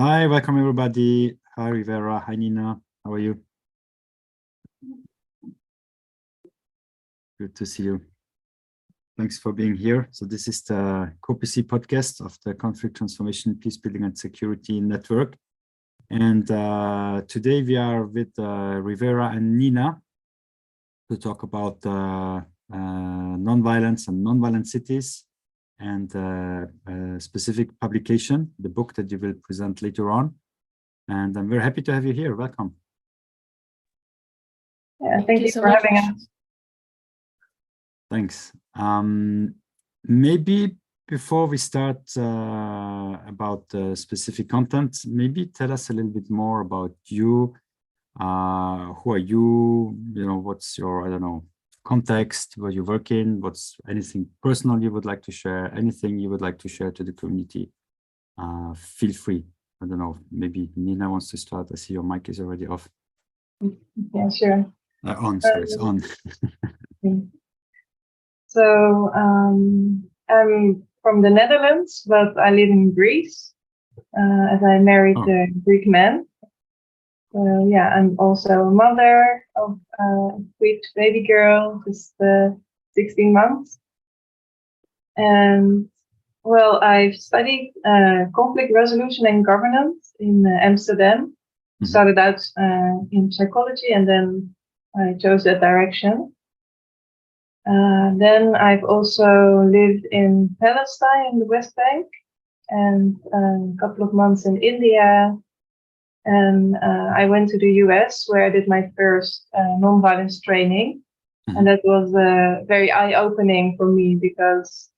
Hi, welcome everybody. Hi, Rivera. Hi, Nina. How are you? Good to see you. Thanks for being here. So this is the CoPESe podcast of the Conflict Transformation, Peace Building and Security Network. And today we are with Rivera and Nina to talk about nonviolence and nonviolent cities and a specific publication, the book that you will present later on. And I'm very happy to have you here. Welcome. Yeah, thank you for having us. Thanks. Maybe before we start about the specific content, maybe tell us a little bit more about you. Who are you? You know, what's your, I don't know, context, where you work in, what's anything personal you would like to share, anything you would like to share to the community. Feel free. I don't know, maybe Nina wants to start. I see your mic is already off. Yeah, sure. On, sorry, it's on. So I'm from the Netherlands, but I live in Greece as I married a Greek man. So yeah, I'm also a mother of a sweet baby girl, just 16 months. And well, I've studied conflict resolution and governance in Amsterdam. Started out in psychology, and then I chose that direction. Then I've also lived in Palestine in the West Bank, and a couple of months in India. And I went to the US where I did my first nonviolence training. And that was very eye-opening for me because,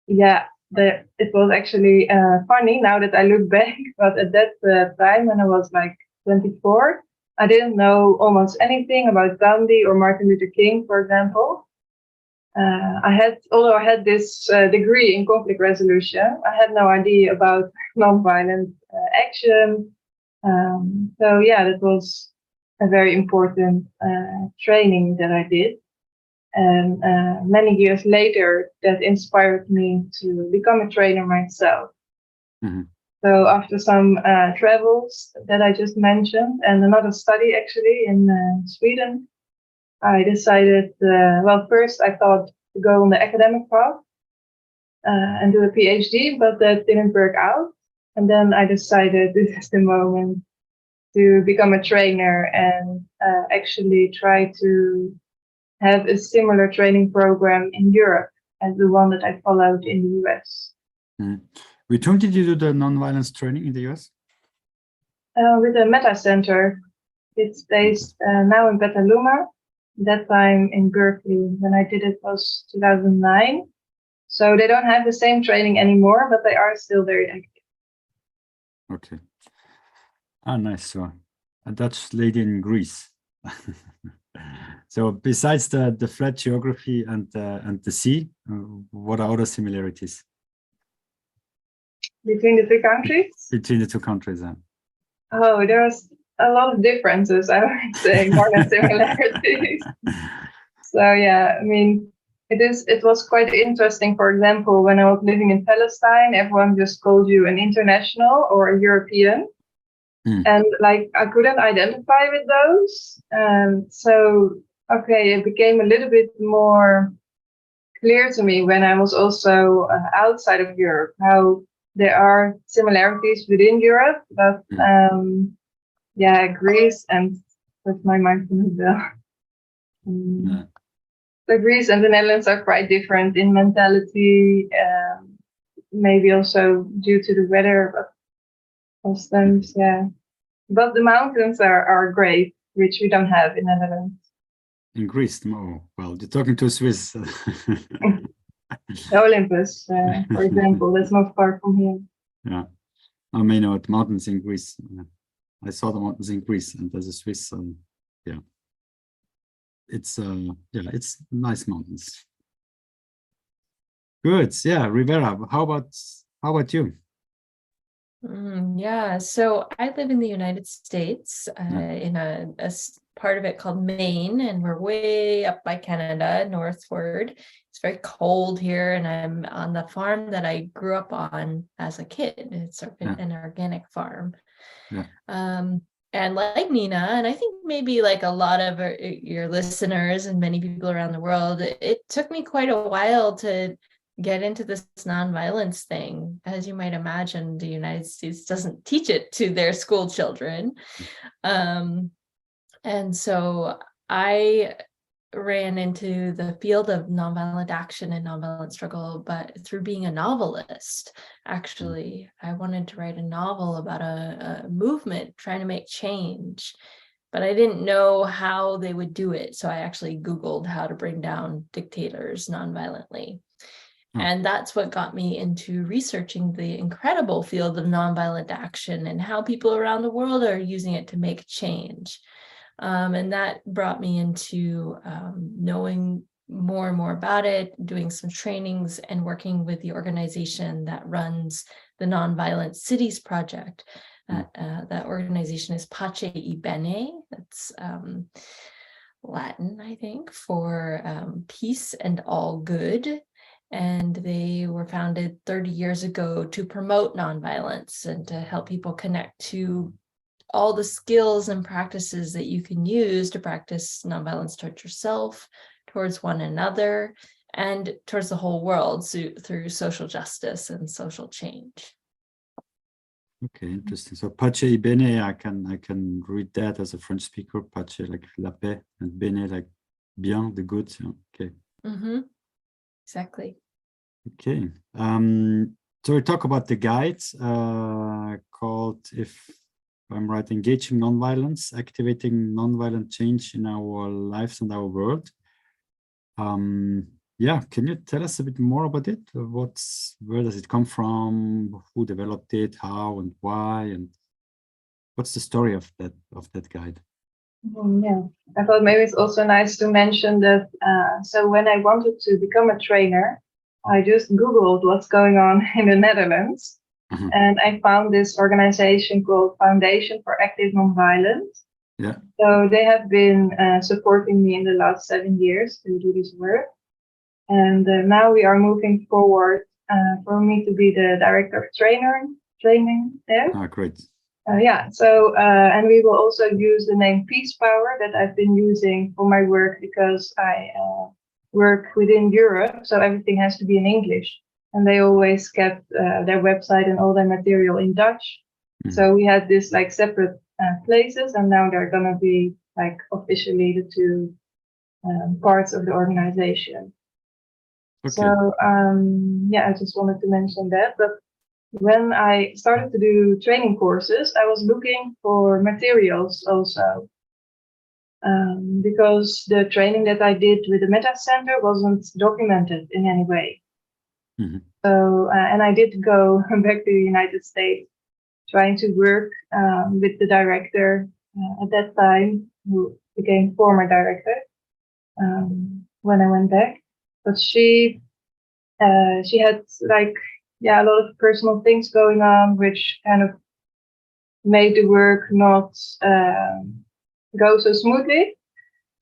yeah, it was actually funny now that I look back. But at that time, when I was like 24, I didn't know almost anything about Gandhi or Martin Luther King, for example. Although I had this degree in conflict resolution, I had no idea about nonviolent action. So yeah, that was a very important training that I did. And many years later, that inspired me to become a trainer myself. So after some travels that I just mentioned and another study actually in Sweden, I decided, well, first I thought to go on the academic path and do a PhD, but that didn't work out. And then I decided this is the moment to become a trainer and actually try to have a similar training program in Europe as the one that I followed in the US. Which one did you do the nonviolence training in the US? With the Meta Center. It's based now in Petaluma. That time in Berkeley. When I did it was 2009. So they don't have the same training anymore, but they are still very active. Okay. Ah, nice. So a Dutch lady in Greece. So besides the flat geography and the sea, what are other similarities between the two countries? Between the two countries, Oh, there's a lot of differences, I would say, more than similarities. So yeah, I mean, it was quite interesting. For example, when I was living in Palestine, everyone just called you an international or a European. And like I couldn't identify with those. So okay, it became a little bit more clear to me when I was also outside of Europe, how there are similarities within Europe, but yeah, Greece and with my mind from the so Greece and the Netherlands are quite different in mentality, maybe also due to the weather, but customs, yeah. But the mountains are great, which we don't have in the Netherlands. In Greece, no. Well, you're talking to a Swiss. The Olympus, for example, that's not far from here. Yeah, I mean, the mountains in Greece. I saw the mountains in Greece, and as a Swiss, yeah, it's nice mountains. Good, yeah, Rivera. How about you? Yeah, so I live in the United States in a part of it called Maine, and we're way up by Canada, northward. It's very cold here, and I'm on the farm that I grew up on as a kid. It's an organic farm. Yeah. And like Nina, and I think maybe like a lot of your listeners and many people around the world, it took me quite a while to get into this nonviolence thing. As you might imagine, the United States doesn't teach it to their school children. And so I ran into the field of nonviolent action and nonviolent struggle, but through being a novelist. Actually, I wanted to write a novel about a movement trying to make change, but I didn't know how they would do it. So I actually Googled how to bring down dictators nonviolently. And that's what got me into researching the incredible field of nonviolent action and how people around the world are using it to make change. And that brought me into knowing more and more about it, doing some trainings and working with the organization that runs the Nonviolent Cities project. That organization is Pace y Bene. That's Latin, I think, for peace and all good. And they were founded 30 years ago to promote nonviolence and to help people connect to all the skills and practices that you can use to practice nonviolence towards yourself, towards one another, and towards the whole world through social justice and social change. Okay, interesting. So Pace y Bene, I can read that as a French speaker. Pace like la paix, and Bene like bien, the good. Okay. Exactly. Okay. So we talk about the guide called, if I'm right, Engaging Nonviolence, Activating Nonviolent Change in Our Lives and Our World. Yeah, can you tell us a bit more about it? Where does it come from? Who developed it? How and why? And what's the story of that guide? Yeah, I thought maybe it's also nice to mention that. So when I wanted to become a trainer, I just Googled what's going on in the Netherlands. And I found this organization called Foundation for Active Nonviolence. Yeah. So they have been supporting me in the last 7 years to do this work. And now we are moving forward for me to be the director of training there. Ah, great. Yeah, so and we will also use the name Peace Power that I've been using for my work because I work within Europe, so everything has to be in English. And they always kept their website and all their material in Dutch. So we had this like separate places, and now they're gonna be like officially the two parts of the organization. Okay. So yeah, I just wanted to mention that. But when I started to do training courses, I was looking for materials also. Because the training that I did with the Meta Center wasn't documented in any way. So, and I did go back to the United States, trying to work with the director at that time, who became former director when I went back. But she had like, a lot of personal things going on, which kind of made the work not go so smoothly.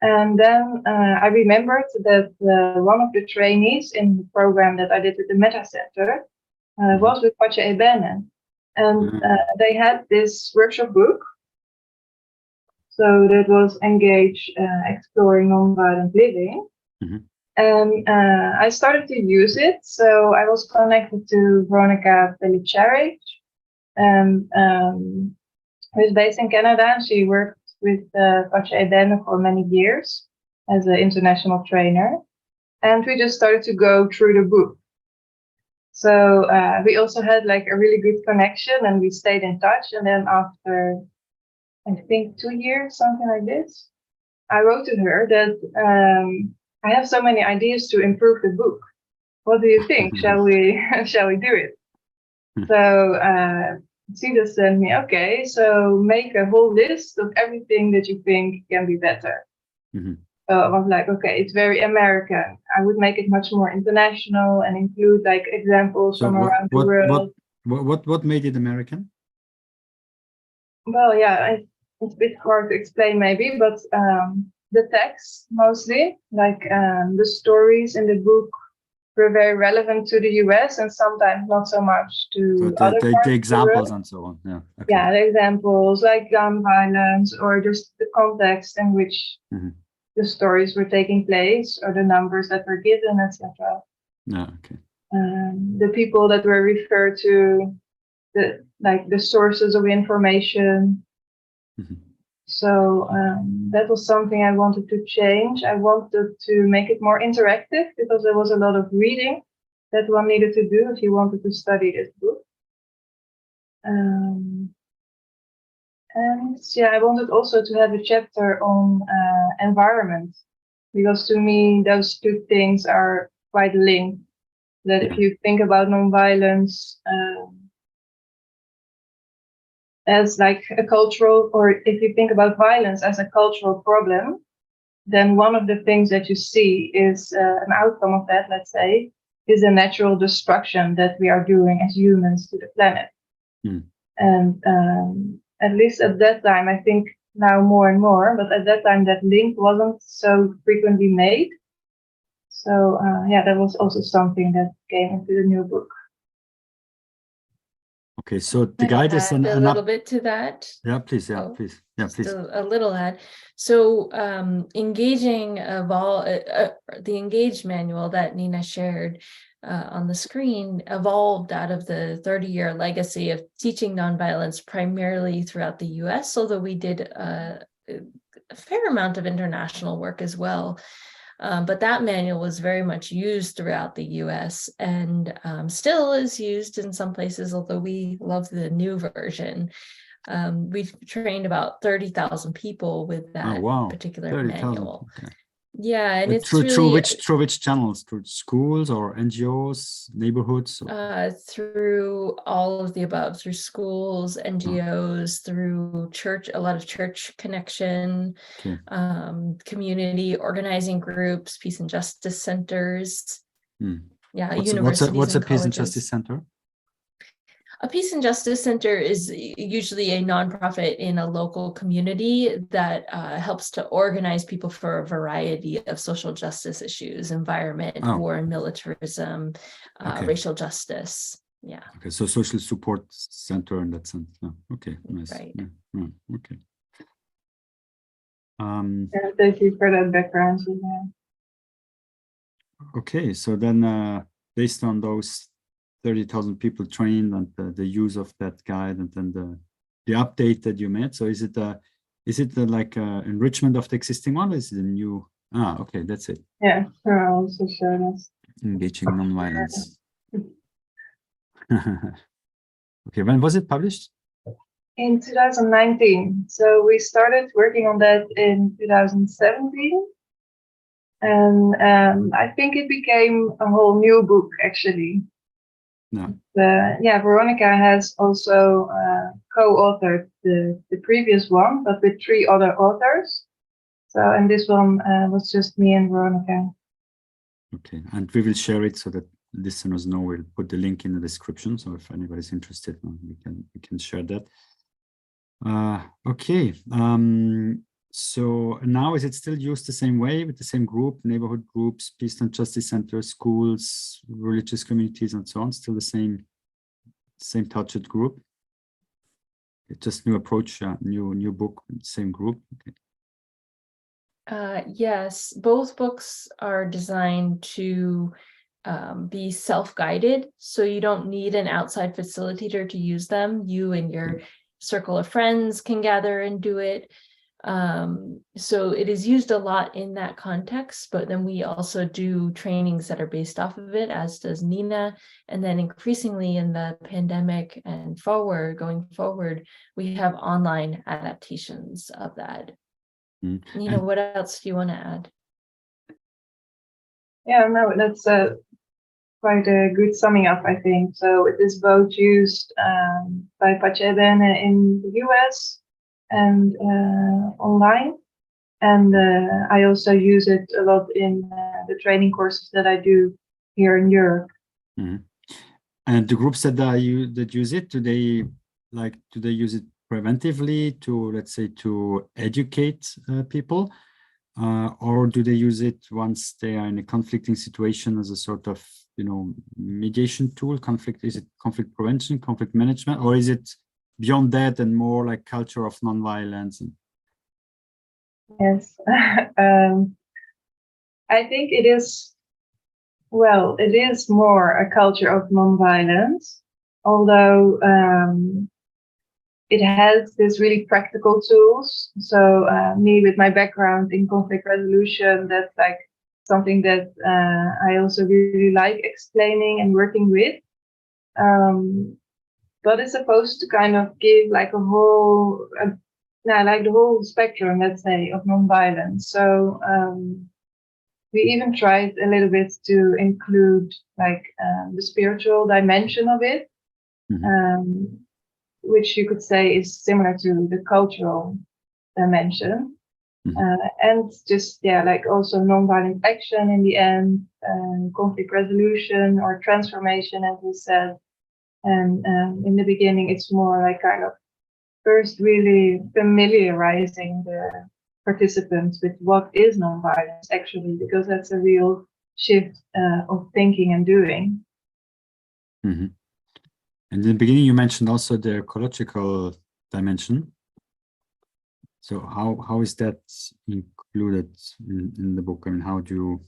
And then I remembered that one of the trainees in the program that I did with the Meta Center was with Pace y Bene. And they had this workshop book. So that was Engage, Exploring Nonviolent Living. And I started to use it. So I was connected to Veronica Pelliceri, who is based in Canada. She worked with Pace y Bene for many years as an international trainer. And we just started to go through the book. So we also had like a really good connection, and we stayed in touch. And then after, I think 2 years, something like this, I wrote to her that I have so many ideas to improve the book. What do you think? Shall we do it? So she just sent me, okay, so make a whole list of everything that you think can be better. So I was like, okay, it's very American. I would make it much more international and include like examples from around the world. What made it American? Well, yeah, it's a bit hard to explain maybe, but the text mostly, like the stories in the book, were very relevant to the US and sometimes not so much to So other parts the of the world. examples and so on. Yeah. Okay. Yeah, the examples like gun violence or just the context in which the stories were taking place or the numbers that were given, etc. Yeah. Okay. The people that were referred to, the sources of information. So that was something I wanted to change. I wanted to make it more interactive because there was a lot of reading that one needed to do if you wanted to study this book. And yeah, I wanted also to have a chapter on environment, because to me those two things are quite linked. That if you think about nonviolence as like a cultural, or if you think about violence as a cultural problem, then one of the things that you see is an outcome of that, let's say, is the natural destruction that we are doing as humans to the planet. And at least at that time, I think now more and more, but at that time that link wasn't so frequently made. So yeah, that was also something that came into the new book. Okay, so the guide is a little bit to that. Yeah, please. Yeah, please. Yeah, please. A little add. So engaging the Engage manual that Nina shared on the screen evolved out of the 30-year legacy of teaching nonviolence primarily throughout the US, although we did a fair amount of international work as well. But that manual was very much used throughout the US and still is used in some places, although we love the new version. We've trained about 30,000 people with that particular manual. Okay. Yeah, and it's through which channels? Through schools or NGOs, neighborhoods? Through all of the above, through schools, NGOs, through church, a lot of church connection, community organizing groups, peace and justice centers. Yeah, universities. What's a and peace and colleges. justice center? A Peace and Justice Center is usually a nonprofit in a local community that helps to organize people for a variety of social justice issues, environment, war and militarism, racial justice. Yeah. Okay, so social support center in that sense. Yeah. Okay, nice. Right. Yeah. Okay. Thank you for that background. Okay, so then based on those 30,000 people trained and the use of that guide and then the update that you made. So is it like enrichment of the existing one, or is it a new? Okay, that's it. Yeah, I'll also show this. Engaging nonviolence. Okay, when was it published? In 2019. So we started working on that in 2017. And I think it became a whole new book, actually. No. Veronica has also co-authored the previous one, but with 3 other authors. So, and this one was just me and Veronica. Okay, and we will share it so that listeners know. We'll put the link in the description. So if anybody's interested, we can share that. Okay. So now is it still used the same way with the same group, neighborhood groups, peace and justice centers, schools, religious communities, and so on? Still the same touched group? It's just new approach, new book, same group. Okay. Yes, both books are designed to be self-guided, so you don't need an outside facilitator to use them. You and your circle of friends can gather and do it. So it is used a lot in that context, but then we also do trainings that are based off of it, as does Nina. And then increasingly in the pandemic and going forward, we have online adaptations of that. Nina, what else do you want to add? Yeah, no, that's quite a good summing up, I think. So it is both used by Pascal in the US and online, and I also use it a lot in the training courses that I do here in Europe. And the groups that use it, do they use it preventively to, let's say, to educate people, or do they use it once they are in a conflicting situation as a sort of, mediation tool? Is it conflict prevention, conflict management, or is it beyond that and more like culture of nonviolence? Yes, I think it is. Well, it is more a culture of nonviolence, although it has this really practical tools. So me, with my background in conflict resolution, that's like something that I also really like explaining and working with. But it's supposed to kind of give like like the whole spectrum, let's say, of nonviolence. So we even tried a little bit to include like the spiritual dimension of it, which you could say is similar to the cultural dimension. And just, like also nonviolent action in the end, conflict resolution or transformation, as we said. And in the beginning, it's more like kind of first really familiarizing the participants with what is nonviolence actually, because that's a real shift of thinking and doing. And in the beginning, you mentioned also the ecological dimension. So how is that included in the book? I mean, how do you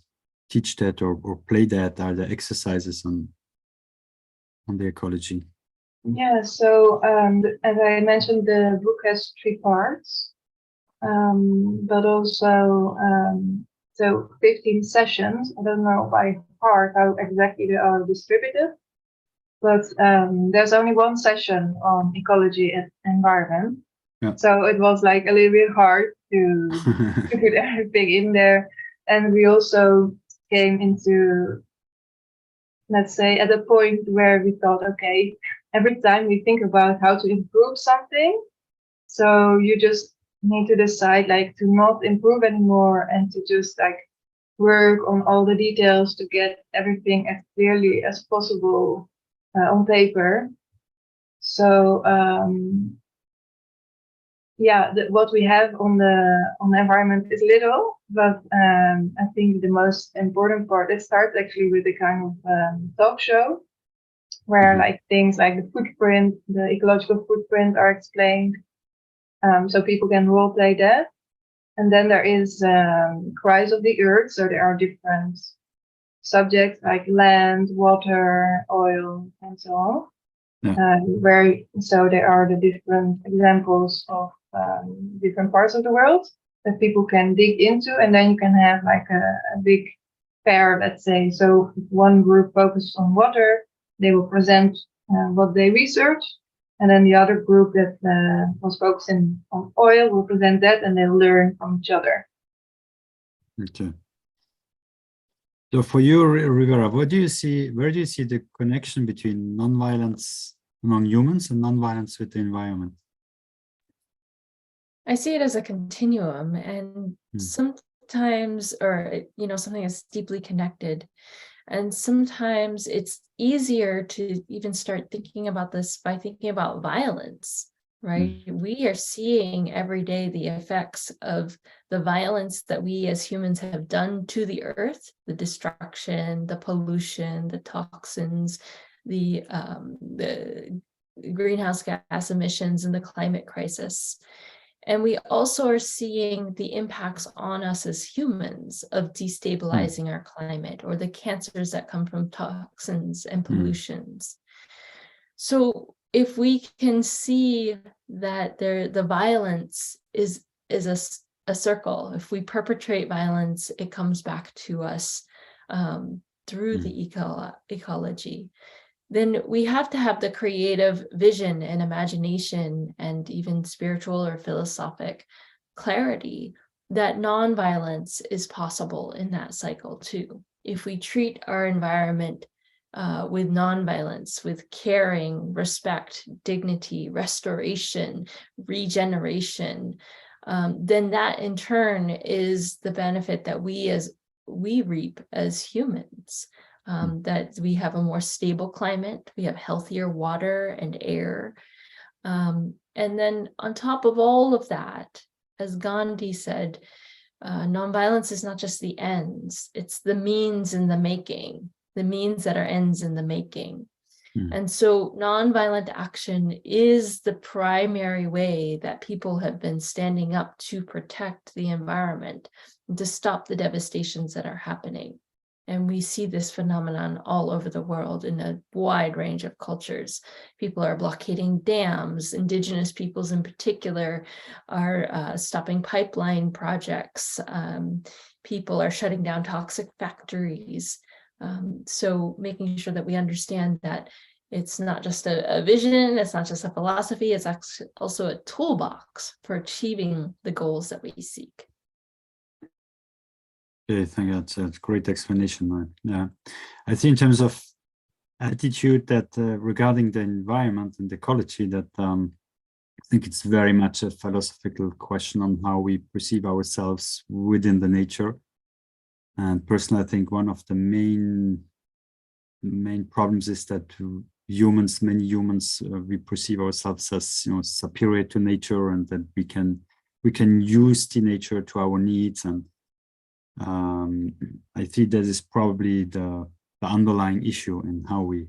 teach that or play that? Are there exercises on the ecology? Yeah, so as I mentioned, the book has 3 parts, but also so 15 sessions. I don't know by heart how exactly they are distributed, but there's only 1 session on ecology and environment. Yeah. So it was like a little bit hard to put everything in there. And we also came into, let's say, at a point where we thought, okay, every time we think about how to improve something, so you just need to decide like to not improve anymore and to just like work on all the details to get everything as clearly as possible on paper. So what we have on the environment is little, but I think the most important part, it starts actually with a kind of talk show where like things like the footprint, the ecological footprint are explained, so people can role play that. And then there is Cries of the Earth, so there are different subjects like land, water, oil, and so on. So there are the different examples of different parts of the world that people can dig into, and then you can have like a big pair, let's say. So if one group focuses on water, they will present what they researched, and then the other group that was focusing on oil will present that, and they'll learn from each other. Okay. So for you, Rivera, where do you see the connection between nonviolence among humans and nonviolence with the environment? I see it as a continuum, and sometimes, or something is deeply connected. And sometimes it's easier to even start thinking about this by thinking about violence, right? We are seeing every day the effects of the violence that we as humans have done to the earth, the destruction, the pollution, the toxins, the greenhouse gas emissions, and the climate crisis. And we also are seeing the impacts on us as humans of destabilizing our climate, or the cancers that come from toxins and pollutions. So if we can see that the violence is a circle, if we perpetrate violence, it comes back to us through the ecology, then we have to have the creative vision and imagination and even spiritual or philosophic clarity that nonviolence is possible in that cycle too. If we treat our environment with nonviolence, with caring, respect, dignity, restoration, regeneration, then that in turn is the benefit that we reap as humans. That we have a more stable climate, we have healthier water and air, And then on top of all of that, as Gandhi said, nonviolence is not just the ends, it's the means in the making, the means that are ends in the making. And so nonviolent action is the primary way that people have been standing up to protect the environment and to stop the devastations that are happening. And we see this phenomenon all over the world in a wide range of cultures. People are blockading dams. Indigenous peoples in particular are stopping pipeline projects. People are shutting down toxic factories. So making sure that we understand that it's not just a vision, it's not just a philosophy, it's actually also a toolbox for achieving the goals that we seek. I think that's a great explanation. Yeah, I think in terms of attitude that regarding the environment and ecology, that I think it's very much a philosophical question on how we perceive ourselves within the nature. And personally, I think one of the main problems is that many humans, we perceive ourselves as, you know, superior to nature, and that we can use the nature to our needs. And I think that is probably the underlying issue in how we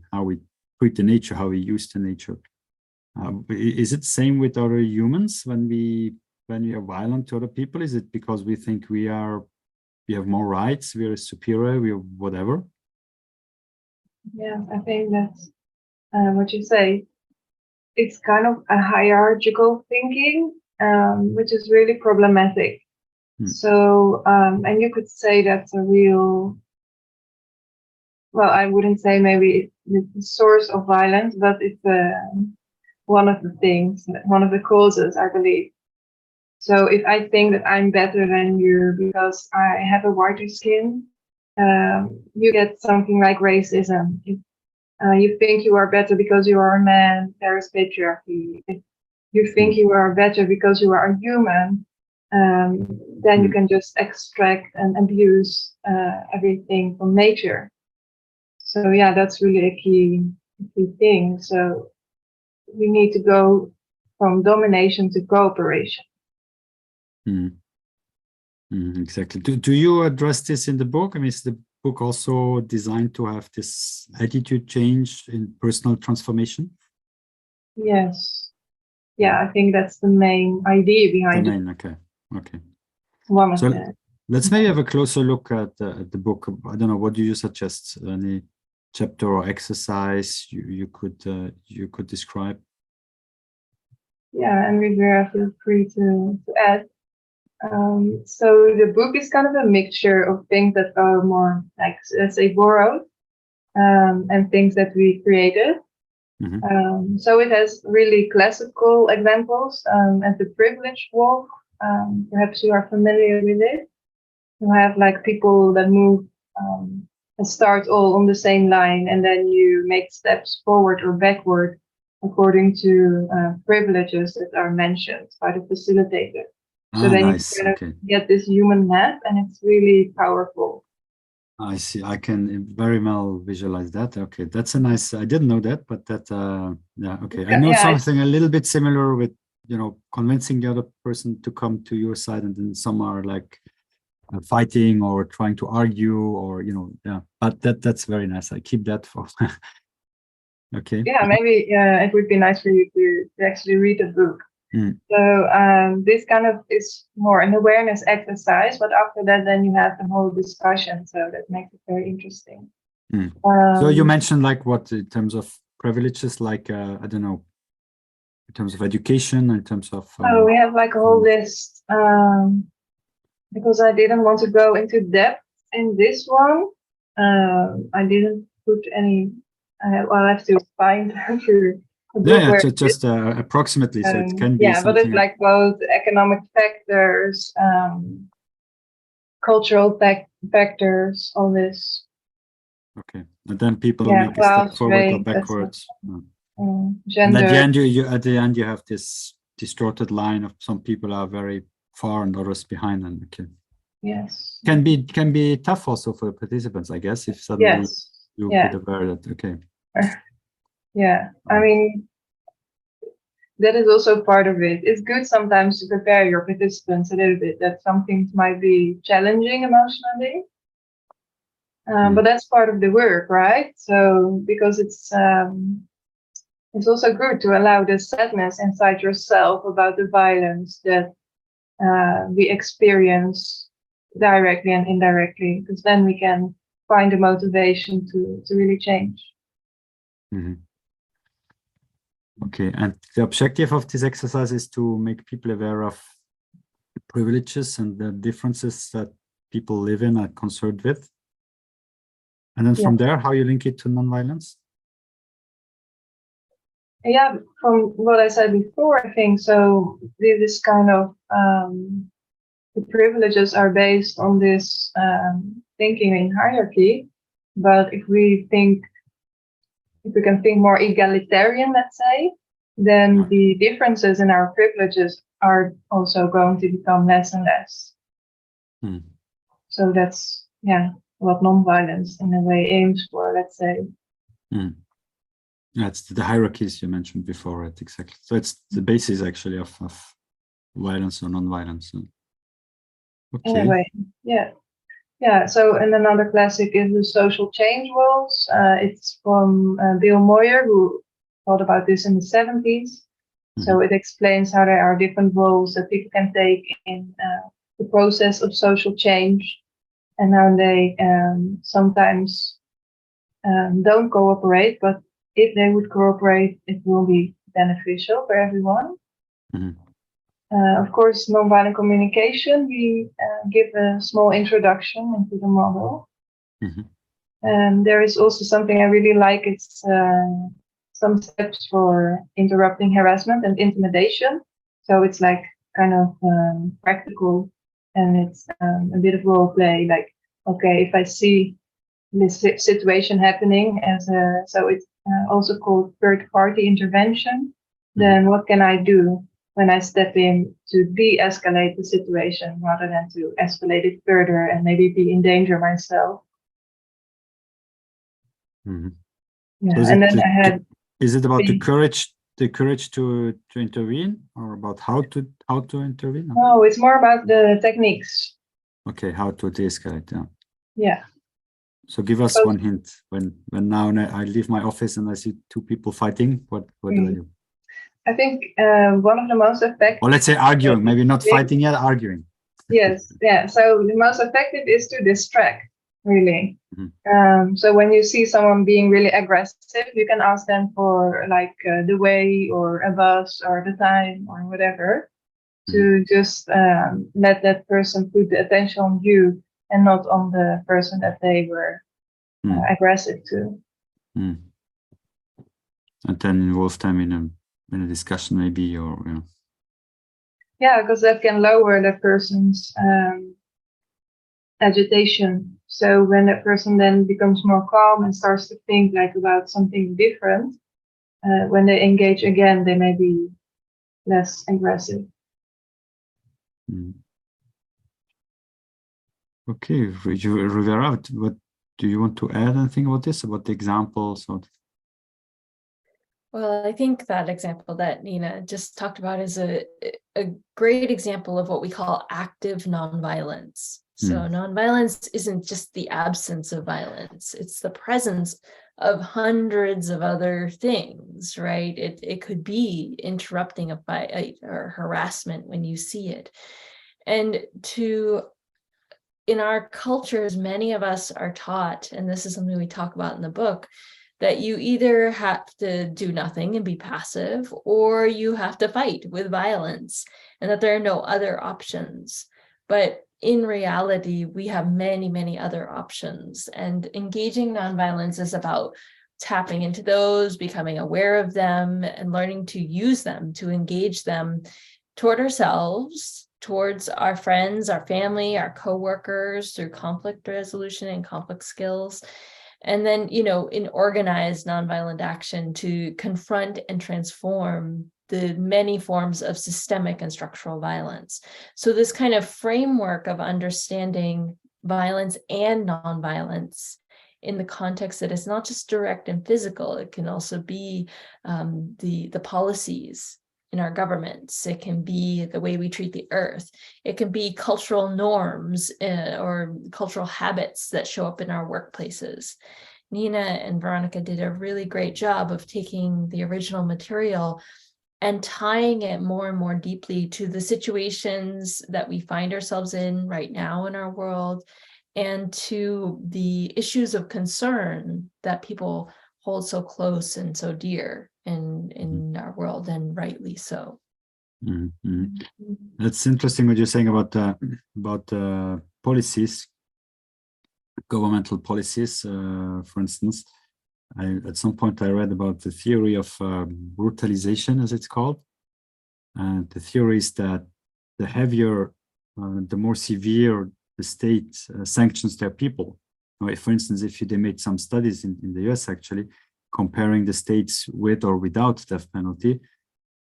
treat the nature, how we use the nature. Is it same with other humans when we are violent to other people? Is it because we think we have more rights, we are superior, we are whatever? Yeah, I think that's what you say. It's kind of a hierarchical thinking, which is really problematic. So, and you could say that's a real, well, I wouldn't say maybe it's the source of violence, but it's one of the things, one of the causes, I believe. So if I think that I'm better than you because I have a whiter skin, you get something like racism. If you think you are better because you are a man, there is patriarchy. If you think you are better because you are a human, then you can just extract and abuse everything from nature. So yeah, that's really a key thing. So we need to go from domination to cooperation. Exactly. Do you address this in the book? I mean, is the book also designed to have this attitude change in personal transformation? Yes. Yeah, I think that's the main idea behind it. Okay. One of So the. let's maybe have a closer look at the book. I don't know, what do you suggest? Any chapter or exercise you could describe? Yeah, and Rivera, feel free to add. So the book is kind of a mixture of things that are more, like, let's say, borrowed, and things that we created. So it has really classical examples, and the privilege walk. Perhaps you are familiar with it. You have like people that move and start all on the same line, and then you make steps forward or backward according to privileges that are mentioned by the facilitator. So then Nice. you kind of get this human map, and it's really powerful. I see. I can very well visualize that. Okay, that's a nice. I didn't know that, but that. Yeah. Okay. I know something a little bit similar with, you know, convincing the other person to come to your side, and then some are like fighting or trying to argue, or, you know, yeah. But that's very nice. I keep that for. Okay. Yeah, maybe it would be nice for you to actually read the book. So this kind of is more an awareness exercise, but after that, then you have the whole discussion. So that makes it very interesting. So you mentioned like what in terms of privileges, like I don't know, in terms of education, in terms of. Oh, we have like a whole list. Because I didn't want to go into depth in this one. I didn't put any. I'll have to find through. Yeah, just approximately, so it can be. Yeah, but it's like both economic factors, cultural factors, all this. Okay, and then people make a step forward or backwards. Gender. And at the end, you have this distorted line of some people are very far and others behind, and yes, can be tough also for participants, I guess, if suddenly you get aware that. Okay. Yeah, I mean, that is also part of it. It's good sometimes to prepare your participants a little bit that some things might be challenging emotionally. But that's part of the work, right? So because it's also good to allow the sadness inside yourself about the violence that we experience directly and indirectly, because then we can find the motivation to really change. Okay, and the objective of this exercise is to make people aware of the privileges and the differences that people live in and are concerned with. And then from there, how you link it to nonviolence? Yeah, from what I said before, I think so. This kind of the privileges are based on this thinking in hierarchy. But if we can think more egalitarian, let's say, then the differences in our privileges are also going to become less and less. So that's what nonviolence in a way aims for, let's say. That's the hierarchies you mentioned before, right? Exactly. So it's the basis actually of violence or non-violence. Okay. In a way, yeah. So, and another classic is the social change roles. It's from Bill Moyer, who thought about this in the 70s. So it explains how there are different roles that people can take in the process of social change, and how they sometimes don't cooperate, but if they would cooperate, it will be beneficial for everyone. Of course, nonviolent communication, we give a small introduction into the model. And there is also something I really like. It's some steps for interrupting harassment and intimidation. So it's like kind of practical, and it's a bit of role play. Like, okay, if I see this situation happening so it's also called third-party intervention, then what can I do when I step in to de-escalate the situation rather than to escalate it further and maybe be in danger myself? So and then I had. Is it about the courage to intervene, or about how to intervene? No, it's more about the techniques. Okay, how to de-escalate. Yeah. So give us one hint. When now I leave my office and I see two people fighting, what do I do? I think one of the most effective. Or let's say arguing, maybe not fighting yet, arguing. Yes, yeah. So the most effective is to distract, really. So when you see someone being really aggressive, you can ask them for like the way or a bus or the time or whatever, to just let that person put the attention on you and not on the person that they were aggressive to. And then involve them in a discussion, maybe, or Yeah, because that can lower the person's agitation. So when that person then becomes more calm and starts to think like about something different, when they engage again, they may be less aggressive. Okay, Rivera, what do you want to add anything about this, about the examples? Well, I think that example that Nina just talked about is a great example of what we call active nonviolence. So nonviolence isn't just the absence of violence, it's the presence of hundreds of other things, right? It could be interrupting a fight or harassment when you see it. And in our cultures, many of us are taught, and this is something we talk about in the book, that you either have to do nothing and be passive, or you have to fight with violence, and that there are no other options. But in reality, we have many, many other options. And engaging nonviolence is about tapping into those, becoming aware of them, and learning to use them, to engage them toward ourselves, towards our friends, our family, our coworkers, through conflict resolution and conflict skills. And then, in organized nonviolent action to confront and transform the many forms of systemic and structural violence. So this kind of framework of understanding violence and nonviolence in the context that it's not just direct and physical, it can also be the policies in our governments. It can be the way we treat the earth. It can be cultural norms or cultural habits that show up in our workplaces. Nina and Veronica did a really great job of taking the original material and tying it more and more deeply to the situations that we find ourselves in right now in our world, and to the issues of concern that people hold so close and so dear in our world, and rightly so. Mm-hmm. That's interesting what you're saying about policies, governmental policies. For instance, at some point I read about the theory of brutalization, as it's called. And the theory is that the heavier, the more severe the state sanctions their people. If, for instance, if they made some studies in the US actually, comparing the states with or without death penalty,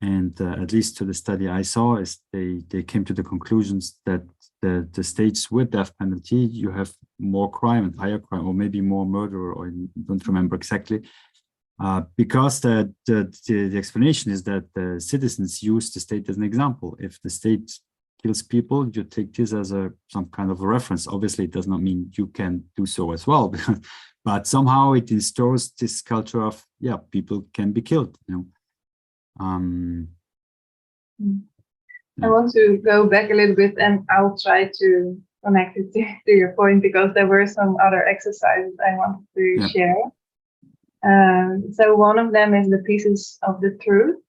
and at least to the study I saw, is they came to the conclusions that the states with death penalty, you have more crime and higher crime, or maybe more murder, or I don't remember exactly, because the explanation is that the citizens use the state as an example. If the state kills people, you take this as some kind of a reference. Obviously, it does not mean you can do so as well, but somehow it installs this culture of, yeah, people can be killed, you know. I want to go back a little bit, and I'll try to connect it to your point, because there were some other exercises I wanted to share. So one of them is the pieces of the truth,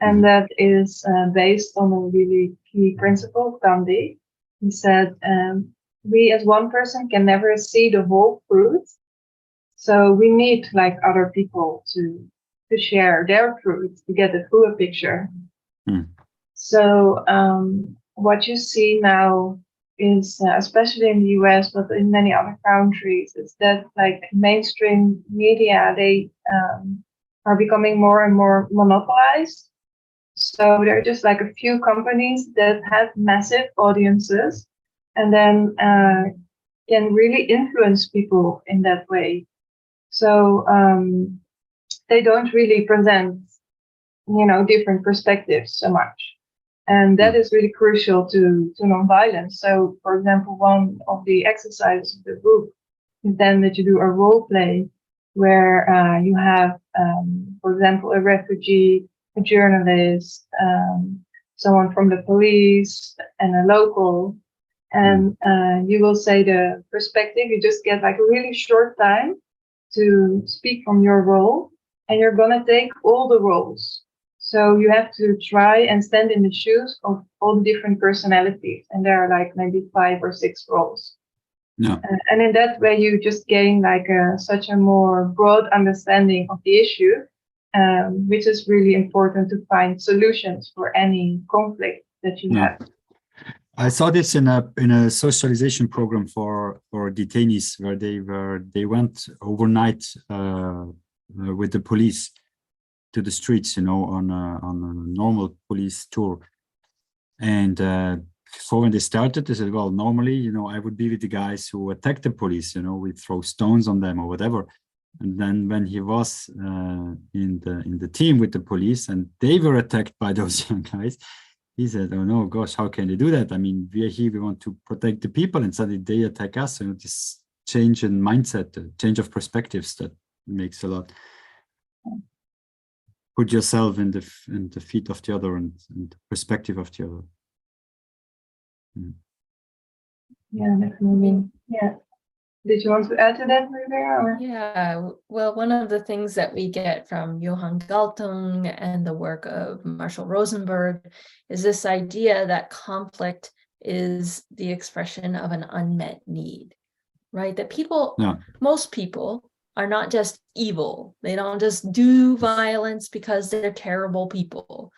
and that is based on a really key principle of Gandhi. He said, we as one person can never see the whole truth, so we need like other people to share their truth to get a fuller picture. So what you see now is, especially in the US, but in many other countries, is that like mainstream media, they are becoming more and more monopolized. So there are just like a few companies that have massive audiences, and then can really influence people in that way. So they don't really present, you know, different perspectives so much. And that is really crucial to nonviolence. So, for example, one of the exercises of the book is then that you do a role play where you have, for example, a refugee, a journalist, someone from the police, and a local. And you will say the perspective. You just get like a really short time to speak from your role, and you're going to take all the roles. So you have to try and stand in the shoes of all the different personalities. And there are like maybe 5 or 6 roles. Yeah. And in that way, you just gain like such a more broad understanding of the issue, which is really important to find solutions for any conflict that you have. I saw this in a socialization program for detainees, where they went overnight with the police to the streets, you know, on a normal police tour. And before, when they started, they said, well, normally, you know, I would be with the guys who attack the police, you know, we throw stones on them or whatever. And then when he was in the team with the police and they were attacked by those young guys, he said, oh no, gosh, how can they do that? I mean, we are here, we want to protect the people, and suddenly they attack us. You know, this change in mindset, change of perspectives, that makes a lot. Put yourself in the feet of the other and the perspective of the other. Yeah, definitely. Yeah. Did you want to add to that, Rivera? Yeah, well, one of the things that we get from Johan Galtung and the work of Marshall Rosenberg is this idea that conflict is the expression of an unmet need, right? That people, most people, are not just evil. They don't just do violence because they're terrible people.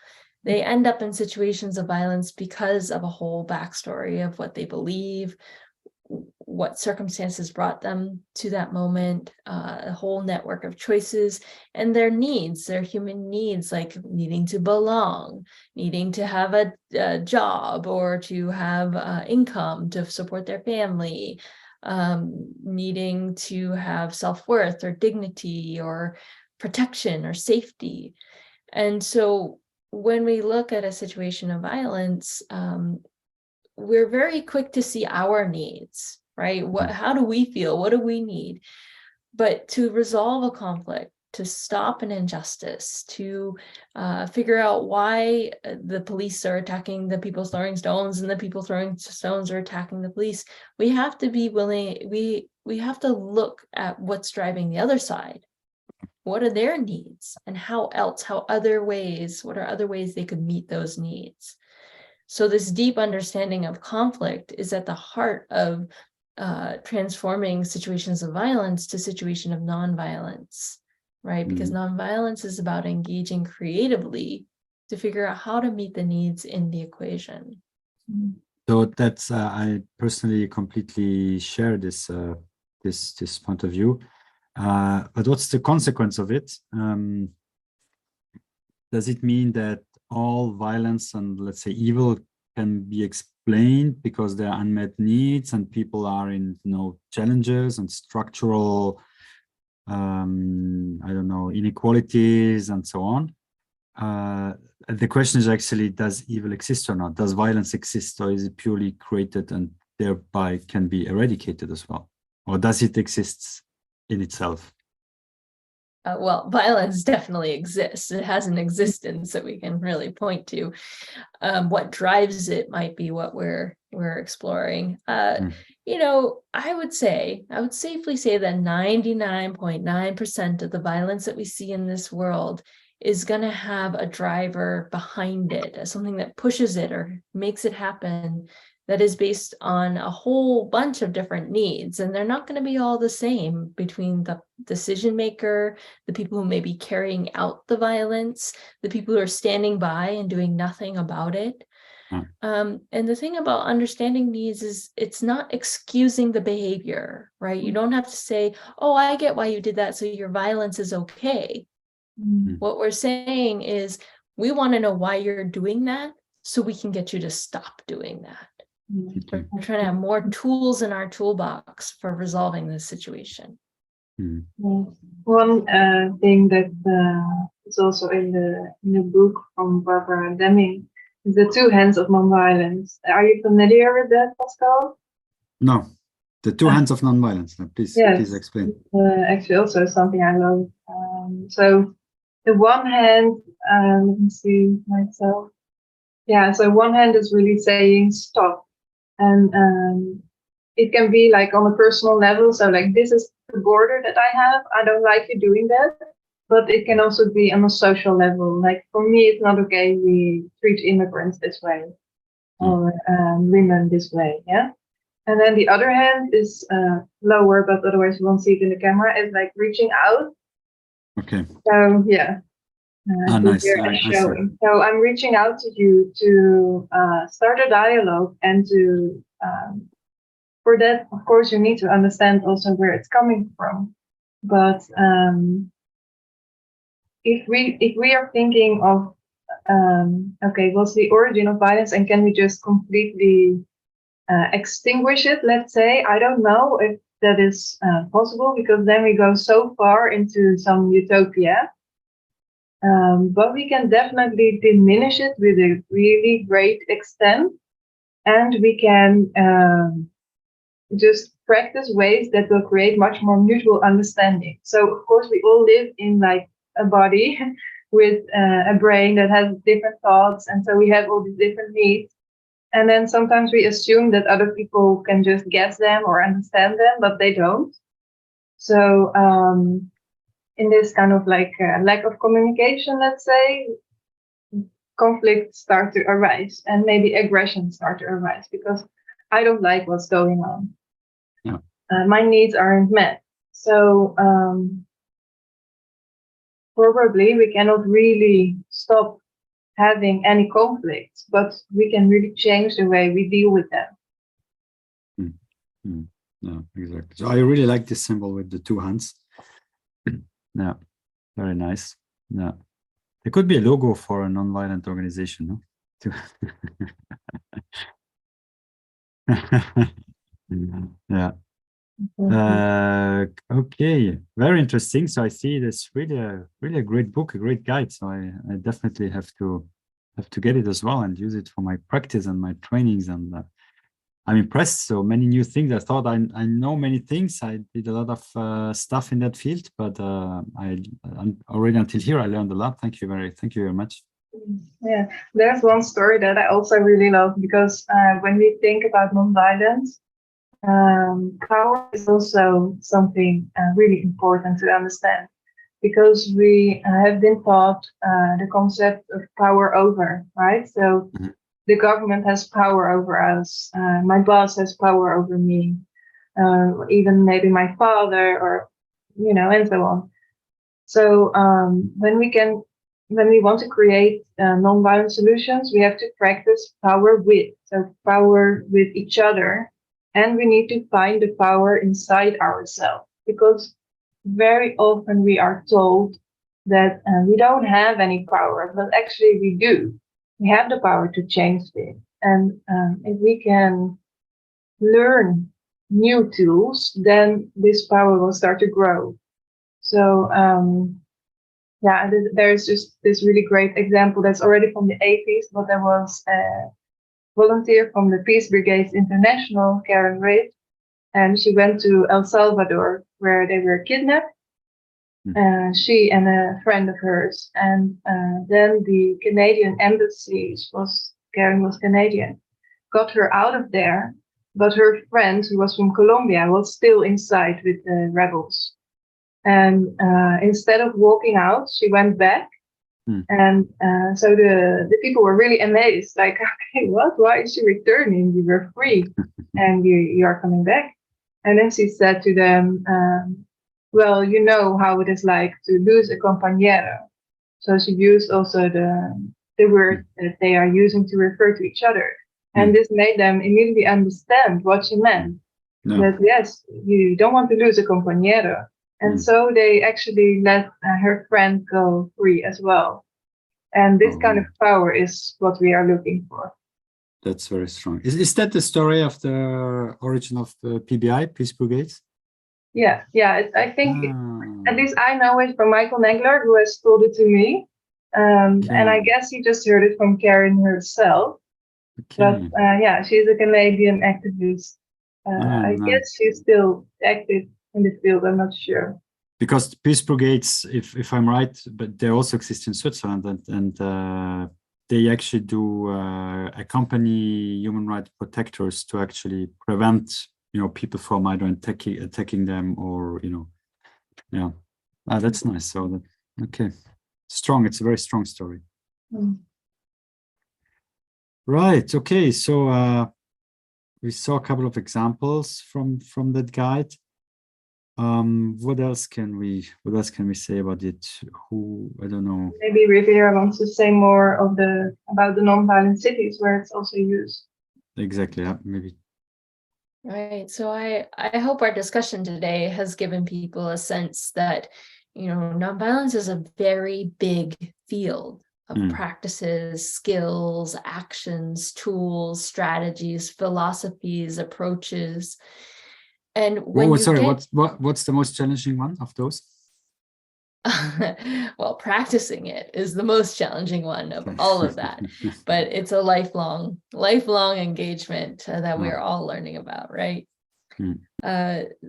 They end up in situations of violence because of a whole backstory of what they believe, what circumstances brought them to that moment, a whole network of choices, and their needs, their human needs, like needing to belong, needing to have a job or to have income to support their family, needing to have self-worth or dignity or protection or safety. And so when we look at a situation of violence, we're very quick to see our needs, right? How do we feel? What do we need? But to resolve a conflict, to stop an injustice, to figure out why the police are attacking the people throwing stones and the people throwing stones are attacking the police, we have to be willing, we have to look at what's driving the other side. What are their needs, and what are other ways they could meet those needs? So this deep understanding of conflict is at the heart of transforming situations of violence to situation of nonviolence, right? Because nonviolence is about engaging creatively to figure out how to meet the needs in the equation. So that's I personally completely share this this point of view. But what's the consequence of it? Does it mean that all violence and, let's say, evil can be explained because there are unmet needs and people are in, challenges and structural, I don't know, inequalities and so on? The question is actually, does evil exist or not? Does violence exist, or is it purely created and thereby can be eradicated as well? Or does it exist in itself? Well, violence definitely exists. It has an existence that we can really point to. What drives it might be what we're exploring. I would safely say that 99.9% of the violence that we see in this world is going to have a driver behind it, something that pushes it or makes it happen, that is based on a whole bunch of different needs. And they're not going to be all the same between the decision maker, the people who may be carrying out the violence, the people who are standing by and doing nothing about it. And the thing about understanding needs is it's not excusing the behavior, right? You don't have to say, oh, I get why you did that, so your violence is okay. What we're saying is, we want to know why you're doing that so we can get you to stop doing that. We're trying to have more tools in our toolbox for resolving this situation. One thing that is also in the book from Barbara Deming is the two hands of nonviolence. Are you familiar with that, Pascal? No, the two hands of nonviolence. Please explain. Actually, also something I love. So the one hand, let me see myself. Yeah, so one hand is really saying stop. And it can be like on a personal level. So like, this is the border that I have. I don't like you doing that. But it can also be on a social level. Like, for me, it's not okay we treat immigrants this way or women this way. Yeah. And then the other hand is lower, but otherwise you won't see it in the camera, is like reaching out. Okay. So yeah. Nice. Showing. So I'm reaching out to you to start a dialogue, and to for that, of course, you need to understand also where it's coming from. But if we are thinking of okay, what's the origin of violence, and can we just completely extinguish it? Let's say, I don't know if that is possible, because then we go so far into some utopia. But we can definitely diminish it with a really great extent, and we can just practice ways that will create much more mutual understanding. So of course we all live in like a body with a brain that has different thoughts, and so we have all these different needs, and then sometimes we assume that other people can just guess them or understand them, but they don't. So in this kind of like lack of communication, let's say, conflicts start to arise, and maybe aggression start to arise because I don't like what's going on. Yeah. My needs aren't met. So probably we cannot really stop having any conflicts, but we can really change the way we deal with them. Yeah, exactly. So I really like this symbol with the two hands. Yeah, very nice. Yeah, it could be a logo for a non-violent organization, no? Yeah. Okay, very interesting. So I see this really a great book, a great guide. So I definitely have to have to get it as well and use it for my practice and my trainings. And I'm impressed. So many new things. I thought I know many things. I did a lot of stuff in that field, but I already until here I learned a lot. Thank you very much. Yeah, there's one story that I also really love, because when we think about nonviolence, power is also something really important to understand, because we have been taught the concept of power over, right? So the government has power over us, my boss has power over me, even maybe my father, or, and so on. So when we want to create nonviolent solutions, we have to practice power with, so power with each other. And we need to find the power inside ourselves, because very often we are told that we don't have any power, but actually we do. We have the power to change things. And if we can learn new tools, then this power will start to grow. So yeah, there's just this really great example that's already from the 80s, but there was a volunteer from the Peace Brigades International, Karen Reid, and she went to El Salvador, where they were kidnapped, she and a friend of hers. And then the Canadian embassy, Karen was Canadian, got her out of there, but her friend, who was from Colombia, was still inside with the rebels. And instead of walking out, she went back. And so the people were really amazed, like, okay, what? Why is she returning? You were free, and you are coming back. And then she said to them, well, you know how it is like to lose a compañero. So she used also the word that they are using to refer to each other. And this made them immediately understand what she meant. No. That, yes, you don't want to lose a compañero. And so they actually let her friend go free as well. And this kind of power is what we are looking for. That's very strong. Is that the story of the origin of the PBI, Peace Brigades? Yeah. I think, at least I know it from Michael Negler, who has told it to me. And I guess he just heard it from Karen herself. But yeah, she's a Canadian activist. I guess she's still active in the field, I'm not sure. Because Peace Brigades, if I'm right, but they also exist in Switzerland, and they actually do accompany human rights protectors to actually prevent, people from either attacking them or, yeah. That's nice. So okay, strong. It's a very strong story. Right. Okay. So we saw a couple of examples from that guide. What else can we say about it? I don't know. Maybe Rivera wants to say more about the nonviolent cities where it's also used. Exactly. Yeah, maybe. Right. So I hope our discussion today has given people a sense that, nonviolence is a very big field of practices, skills, actions, tools, strategies, philosophies, approaches. And when what's the most challenging one of those? Well, practicing it is the most challenging one of all of that, but it's a lifelong engagement that we're all learning about, right?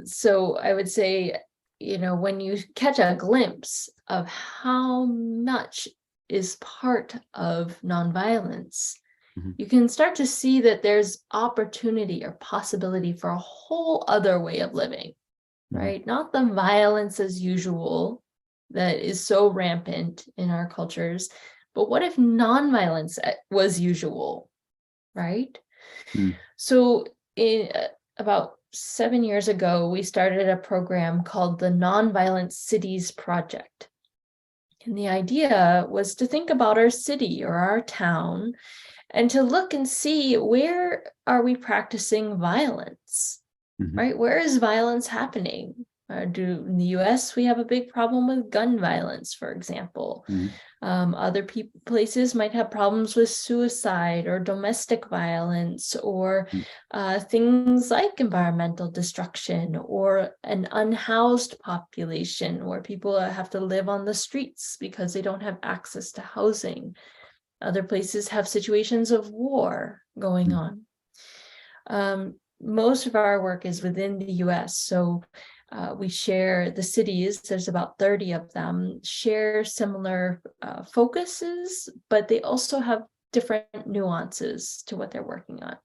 So I would say, when you catch a glimpse of how much is part of nonviolence, you can start to see that there's opportunity or possibility for a whole other way of living, right? Not the violence as usual that is so rampant in our cultures, but what if nonviolence was usual, right? So about 7 years ago, we started a program called the Nonviolent Cities Project. And the idea was to think about our city or our town and to look and see, where are we practicing violence, right? Where is violence happening? In the US, we have a big problem with gun violence, for example. Other places might have problems with suicide or domestic violence, or things like environmental destruction, or an unhoused population where people have to live on the streets because they don't have access to housing. Other places have situations of war going on. Most of our work is within the US, so we share the cities, there's about 30 of them, share similar focuses, but they also have different nuances to what they're working on.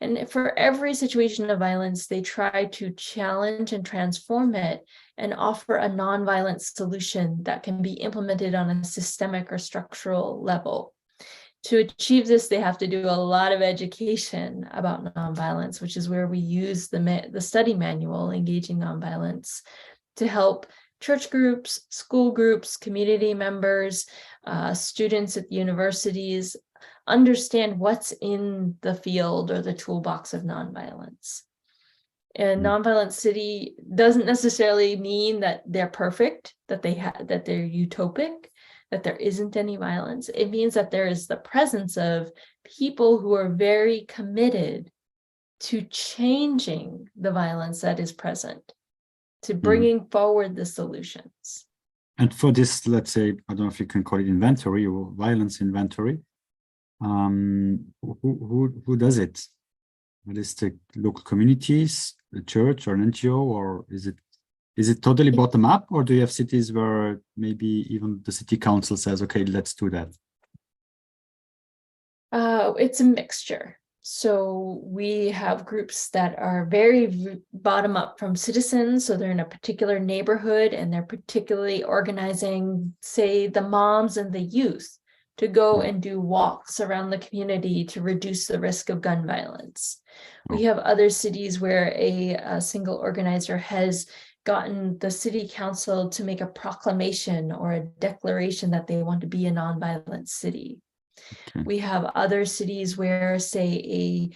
And for every situation of violence, they try to challenge and transform it and offer a nonviolent solution that can be implemented on a systemic or structural level. To achieve this, they have to do a lot of education about nonviolence, which is where we use the study manual, Engaging Nonviolence, to help church groups, school groups, community members, students at universities understand what's in the field or the toolbox of nonviolence. And Nonviolent City doesn't necessarily mean that they're perfect, that they're utopic, that there isn't any violence. It means that there is the presence of people who are very committed to changing the violence that is present, to bringing forward the solutions. And for this, let's say, I don't know if you can call it inventory or violence inventory, who does it? What is the local communities, the church or an NGO, or is it totally bottom up, or do you have cities where maybe even the city council says, okay, let's do that? It's a mixture. So we have groups that are very bottom up from citizens. So they're in a particular neighborhood and they're particularly organizing, say, the moms and the youth to go and do walks around the community to reduce the risk of gun violence. We have other cities where a single organizer has gotten the city council to make a proclamation or a declaration that they want to be a nonviolent city. We have other cities where, say,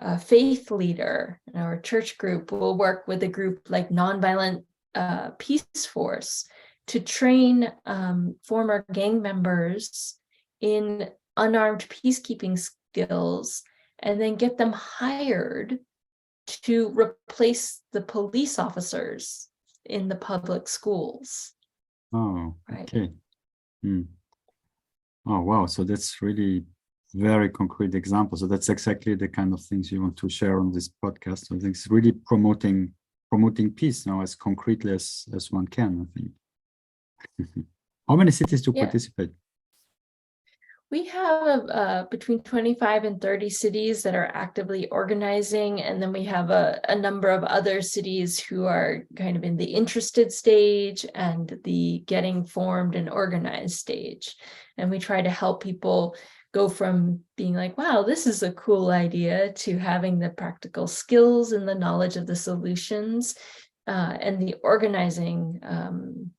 a faith leader or a church group will work with a group like Nonviolent Peace Force to train former gang members in unarmed peacekeeping skills and then get them hired to replace the police officers in the public schools. Oh, okay. Oh, wow. So that's really very concrete example. So that's exactly the kind of things you want to share on this podcast. So I think it's really promoting peace now as concretely as one can, I think. How many cities do participate? We have between 25 and 30 cities that are actively organizing, and then we have a number of other cities who are kind of in the interested stage and the getting formed and organized stage. And we try to help people go from being like, wow, this is a cool idea, to having the practical skills and the knowledge of the solutions and the organizing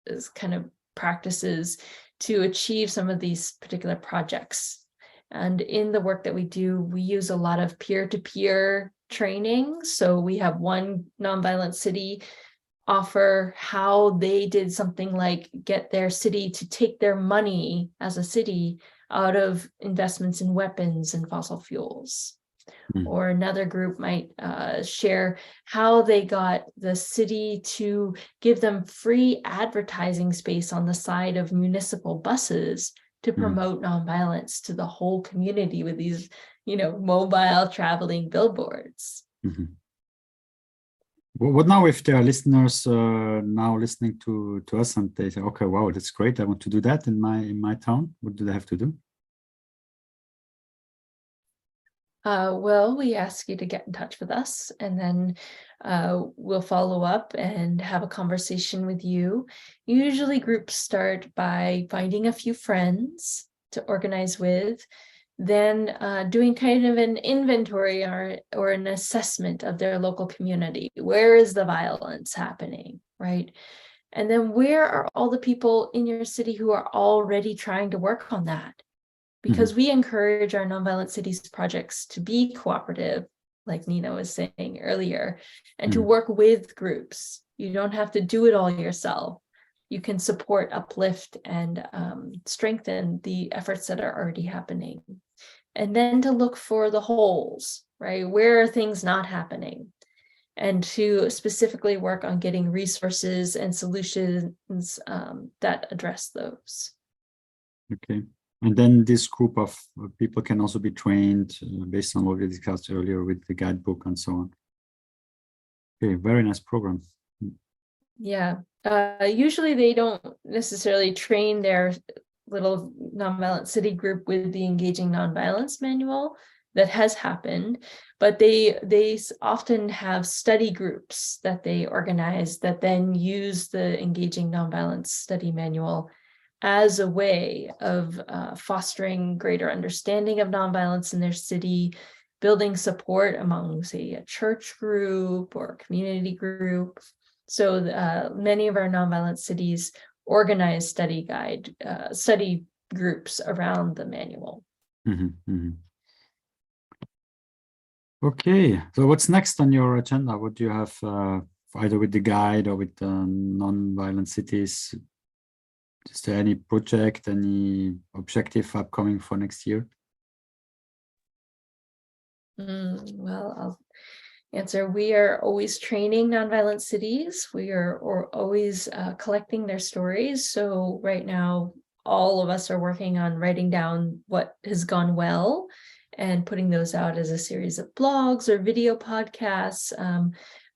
is kind of practices to achieve some of these particular projects. And in the work that we do, we use a lot of peer-to-peer training. So we have one Nonviolent City offer how they did something like get their city to take their money as a city out of investments in weapons and fossil fuels. Or another group might share how they got the city to give them free advertising space on the side of municipal buses to promote nonviolence to the whole community with these, mobile traveling billboards. What now if there are listeners now listening to us and they say, okay, wow, that's great, I want to do that in my town? What do they have to do? Well, we ask you to get in touch with us, and then we'll follow up and have a conversation with you. Usually groups start by finding a few friends to organize with, then doing kind of an inventory or an assessment of their local community. Where is the violence happening, right? And then where are all the people in your city who are already trying to work on that? Because we encourage our Nonviolent Cities projects to be cooperative, like Nina was saying earlier, and to work with groups. You don't have to do it all yourself. You can support, uplift, and strengthen the efforts that are already happening. And then to look for the holes, right? Where are things not happening? And to specifically work on getting resources and solutions that address those. Okay. And then this group of people can also be trained based on what we discussed earlier with the guidebook and so on. Okay, very nice program. Yeah, usually they don't necessarily train their little Nonviolent City group with the Engaging Nonviolence manual. That has happened, but they often have study groups that they organize that then use the Engaging Nonviolence Study Manual as a way of fostering greater understanding of nonviolence in their city, building support among, say, a church group or a community group. So many of our Nonviolent Cities organize study groups around the manual. Okay, so what's next on your agenda? What do you have either with the guide or with Nonviolent Cities? Is there any project, any objective upcoming for next year? Well, I'll answer. We are always training Nonviolent Cities. We are always collecting their stories. So right now, all of us are working on writing down what has gone well and putting those out as a series of blogs or video podcasts,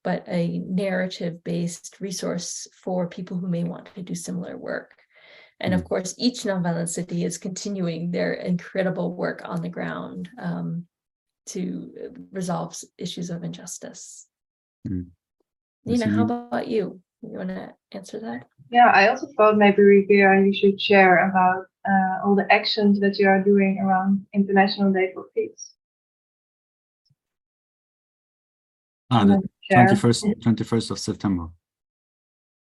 but a narrative-based resource for people who may want to do similar work. And of course, each Nonviolent City is continuing their incredible work on the ground to resolve issues of injustice. Nina, how about you? You want to answer that? Yeah, I also thought maybe, Rivera, you should share about all the actions that you are doing around International Day for Peace. The 21st of September.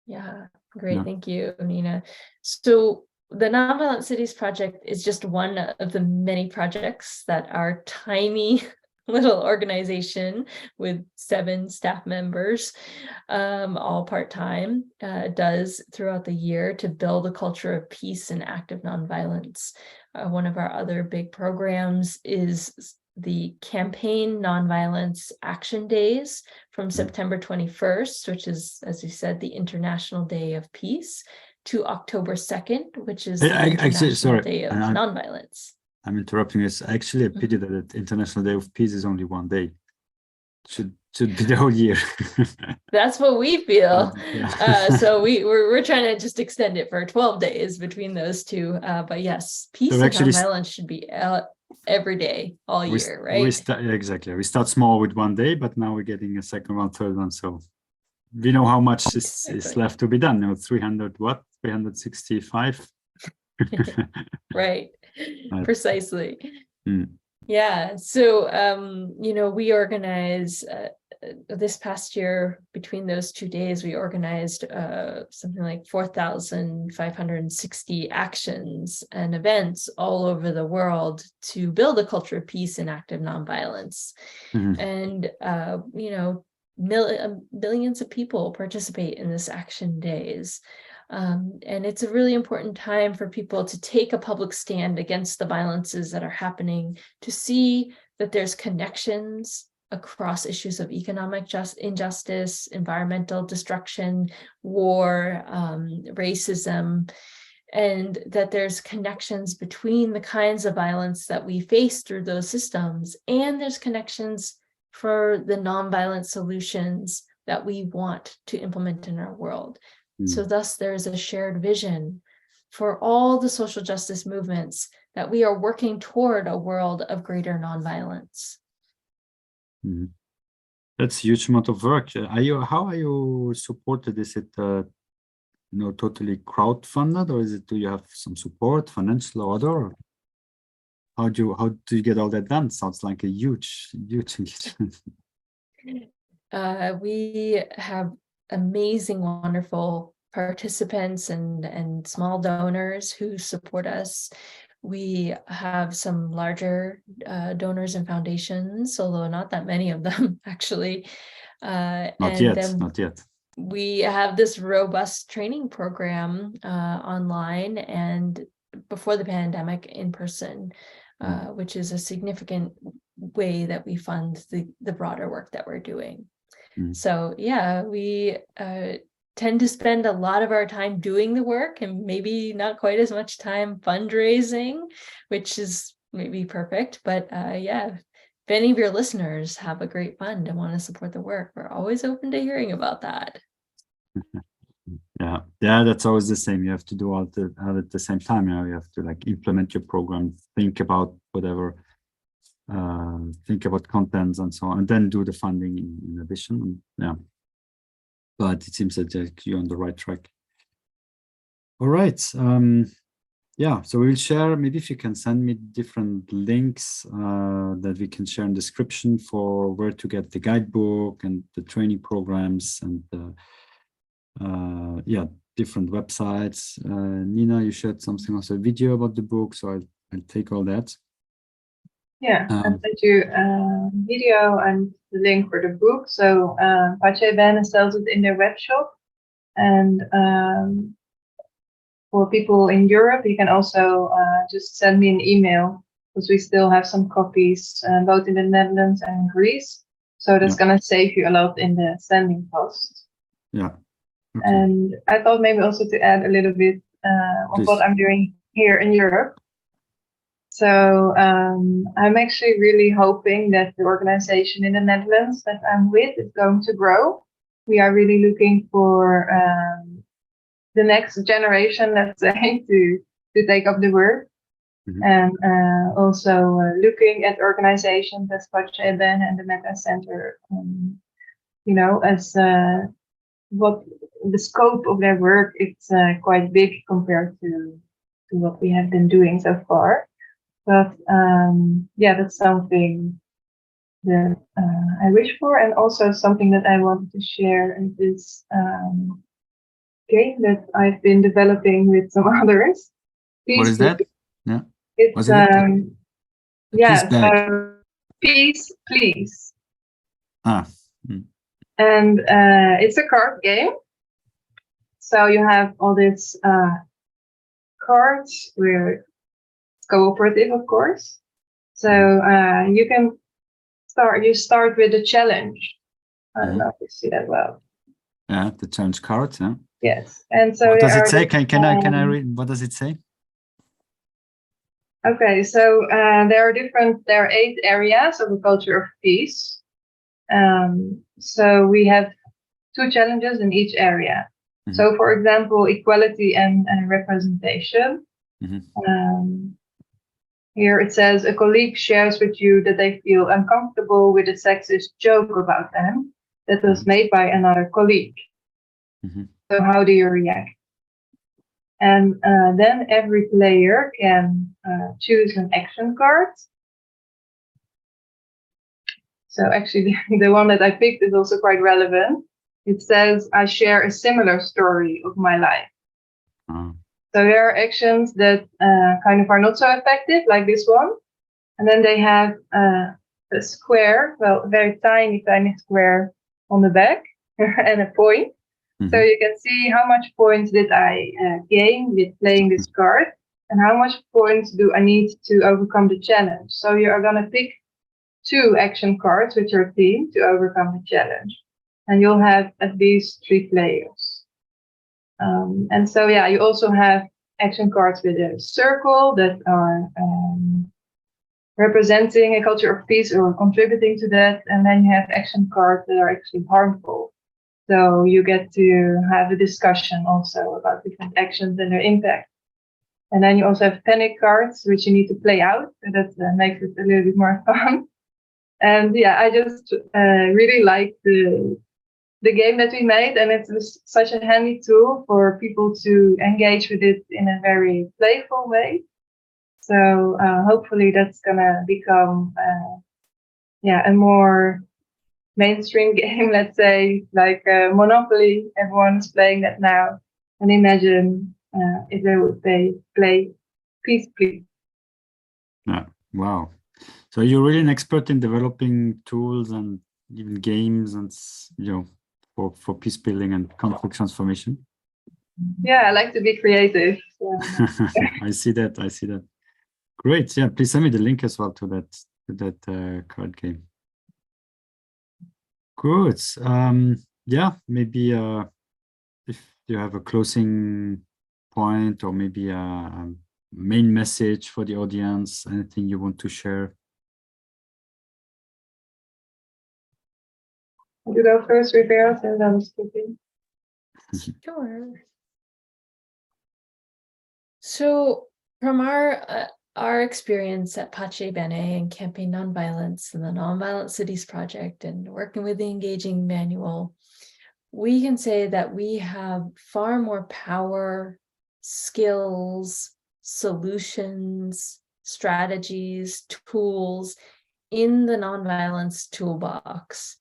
Yeah, great. Thank you, Nina. So the Nonviolent Cities project is just one of the many projects that our tiny little organization with 7 staff members, all part-time, does throughout the year to build a culture of peace and active nonviolence. One of our other big programs is the Campaign Nonviolence Action Days from September 21st, which is, as you said, the International Day of Peace, to October 2nd, which is the International Day of Nonviolence. I'm interrupting. It's actually a pity that the International Day of Peace is only one day. Should be the whole year. That's what we feel. So we're trying to just extend it for 12 days between those two. But yes, peace and nonviolence should be every day, all year, right? Exactly. We start small with one day, but now we're getting a second one, third one. So we know how much is left to be done. 365. Right. Precisely. Yeah. So, we organize this past year, between those 2 days, we organized something like 4,560 actions and events all over the world to build a culture of peace and active nonviolence. And, millions of people participate in this action days. And it's a really important time for people to take a public stand against the violences that are happening, to see that there's connections across issues of economic injustice, environmental destruction, war, racism, and that there's connections between the kinds of violence that we face through those systems, and there's connections for the nonviolent solutions that we want to implement in our world. So thus there is a shared vision for all the social justice movements that we are working toward a world of greater nonviolence. That's a huge amount of work. How are you supported? Is it totally crowdfunded, or do you have some support, financial or other? How do you get all that done? Sounds like a huge. We have amazing, wonderful participants and small donors who support us. We have some larger donors and foundations, although not that many of them, actually. Not yet. We have this robust training program online and before the pandemic in person, which is a significant way that we fund the broader work that we're doing. So yeah, we tend to spend a lot of our time doing the work and maybe not quite as much time fundraising, which is maybe perfect. But yeah, if any of your listeners have a great fund and want to support the work, we're always open to hearing about that. Yeah, that's always the same. You have to do all at the same time. You have to like implement your program, think about whatever, think about contents and so on, and then do the funding in addition. Yeah, but it seems that you're on the right track. All right. Yeah, so we'll share, maybe if you can send me different links that we can share in description for where to get the guidebook and the training programs and yeah, different websites. Nina, you shared something also, a video about the book, so I'll take all that. Yeah, I'll send you a video and the link for the book. So Pace Ben sells it in their web shop. And for people in Europe, you can also just send me an email, because we still have some copies both in the Netherlands and Greece. So that's going to save you a lot in the sending costs. Yeah. Okay. And I thought maybe also to add a little bit of what I'm doing here in Europe. So I'm actually really hoping that the organization in the Netherlands that I'm with is going to grow. We are really looking for the next generation, let's say, to take up the work. Mm-hmm. And also looking at organizations as Pace Ben and the Meta Center, you know, as what the scope of their work, it's quite big compared to what we have been doing so far. But yeah, that's something that I wish for, and also something that I wanted to share in this game that I've been developing with some others. What is that? Yeah. It's yeah, so Peace, Please. Ah. And it's a card game. So you have all these cards with cooperative, of course. So you can start with a challenge. I don't know if you see that well. Yeah, the challenge cards, yeah. Yes. And so what does it say? Can I read? What does it say? Okay, so there are 8 areas of the culture of peace. So we have 2 challenges in each area. Mm-hmm. So for example, equality and representation. Mm-hmm. Here it says a colleague shares with you that they feel uncomfortable with a sexist joke about them that was made by another colleague. Mm-hmm. So how do you react? And then every player can choose an action card. So actually the one that I picked is also quite relevant. It says, I share a similar story of my life. Oh. So there are actions that kind of are not so effective, like this one. And then they have a square, well, a very tiny square on the back and a point. Mm-hmm. So you can see how much points did I gain with playing this card, and how much points do I need to overcome the challenge. So you are going to pick 2 action cards with your team to overcome the challenge. And you'll have at least 3 players. And so, yeah, you also have action cards with a circle that are representing a culture of peace or contributing to that. And then you have action cards that are actually harmful. So you get to have a discussion also about different actions and their impact. And then you also have panic cards, which you need to play out. So that makes it a little bit more fun. And yeah, I just really like the game that we made, and it's such a handy tool for people to engage with it in a very playful way. So hopefully that's gonna become a more mainstream game, let's say, like Monopoly. Everyone is playing that now, and imagine if they would play Peace, Please. Yeah. Wow. So you're really an expert in developing tools and even games and, you know, for peace building and conflict transformation. Yeah, I like to be creative. So. I see that. Great. Yeah, please send me the link as well to that card game. Good. Yeah, maybe a do you have a closing point or maybe a main message for the audience? Anything you want to share? You go first, Rivera, since I was speaking. Sure. So from our experience at Pace Bene and Campaign Nonviolence and the Nonviolent Cities project and working with the Engaging Manual, we can say that we have far more power, skills, solutions, strategies, tools in the nonviolence toolbox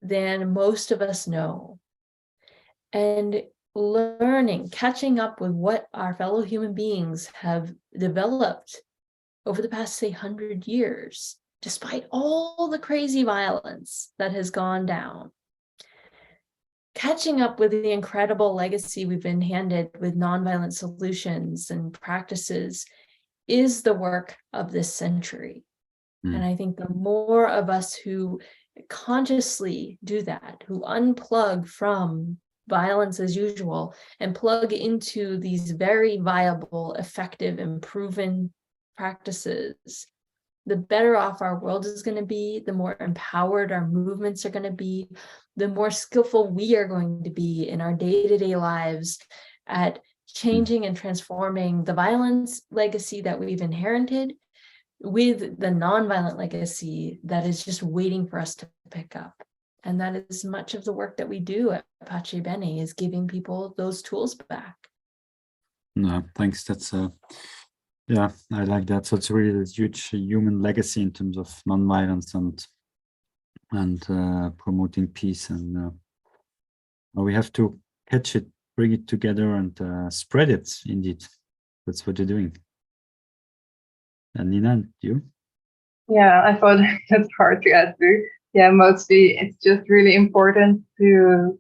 than most of us know. And learning, catching up with what our fellow human beings have developed over the past, say, 100 years, despite all the crazy violence that has gone down. Catching up with the incredible legacy we've been handed with nonviolent solutions and practices is the work of this century. And I think the more of us who consciously do that, who unplug from violence as usual and plug into these very viable, effective, and proven practices, the better off our world is going to be, the more empowered our movements are going to be, the more skillful we are going to be in our day-to-day lives at changing and transforming the violence legacy that we've inherited with the nonviolent legacy that is just waiting for us to pick up. And that is much of the work that we do at Pace Bene, is giving people those tools back. No, thanks. That's yeah, I like that. So it's really a huge human legacy in terms of nonviolence and promoting peace. And we have to catch it, bring it together, and spread it. Indeed, that's what you're doing. And Nina, you? Yeah, I thought that's hard to answer. Yeah, mostly it's just really important to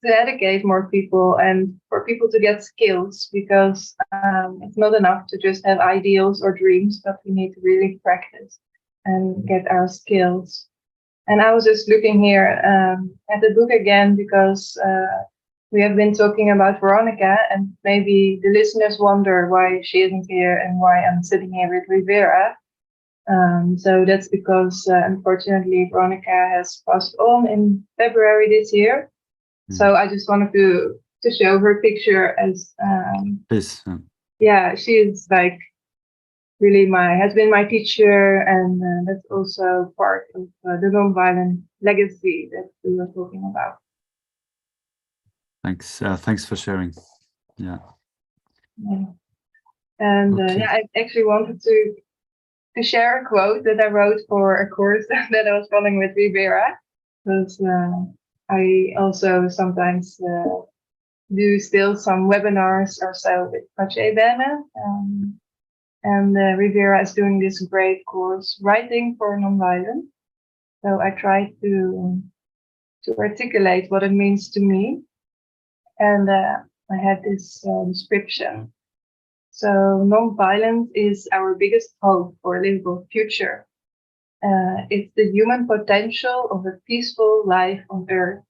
educate more people and for people to get skills, because it's not enough to just have ideals or dreams, but we need to really practice and get our skills. And I was just looking here at the book again, because we have been talking about Veronica, and maybe the listeners wonder why she isn't here and why I'm sitting here with Rivera. So that's because, unfortunately, Veronica has passed on in February this year. So I just wanted to show her picture as, yeah, she is like really has been my teacher, and that's also part of the nonviolent legacy that we were talking about. Thanks. Thanks for sharing. Yeah. And yeah, I actually wanted to share a quote that I wrote for a course that I was following with Rivera, because I also sometimes do still some webinars or so with Pace Bene, and Rivera is doing this great course, Writing for Nonviolence. So I try to articulate what it means to me, and I had this description. So nonviolence is our biggest hope for a livable future. It's the human potential of a peaceful life on Earth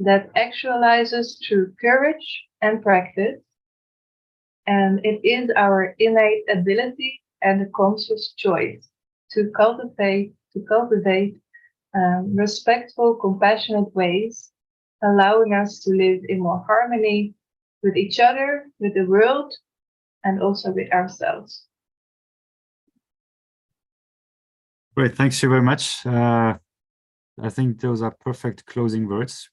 that actualizes through courage and practice. And it is our innate ability and a conscious choice to cultivate respectful, compassionate ways, allowing us to live in more harmony with each other, with the world, and also with ourselves. Great, thanks you very much. I think those are perfect closing words.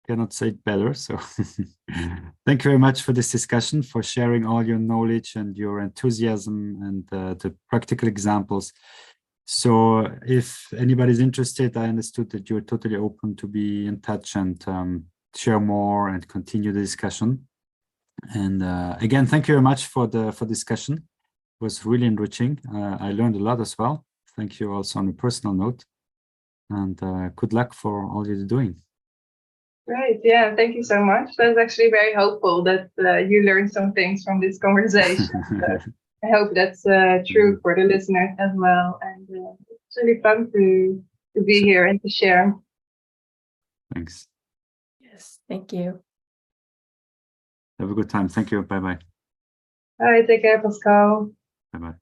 Cannot say it better. So thank you very much for this discussion, for sharing all your knowledge and your enthusiasm and the practical examples. So if anybody's interested, I understood that you're totally open to be in touch and share more and continue the discussion. And again, thank you very much for the discussion. It was really enriching. I learned a lot as well. Thank you also on a personal note, and good luck for all you're doing. Great, yeah, thank you so much. That's actually very helpful that you learned some things from this conversation. I hope that's true for the listeners as well. And it's really fun to be here and to share. Thanks. Yes, thank you. Have a good time. Thank you. Bye-bye. All right, take care, Pascal. Bye-bye.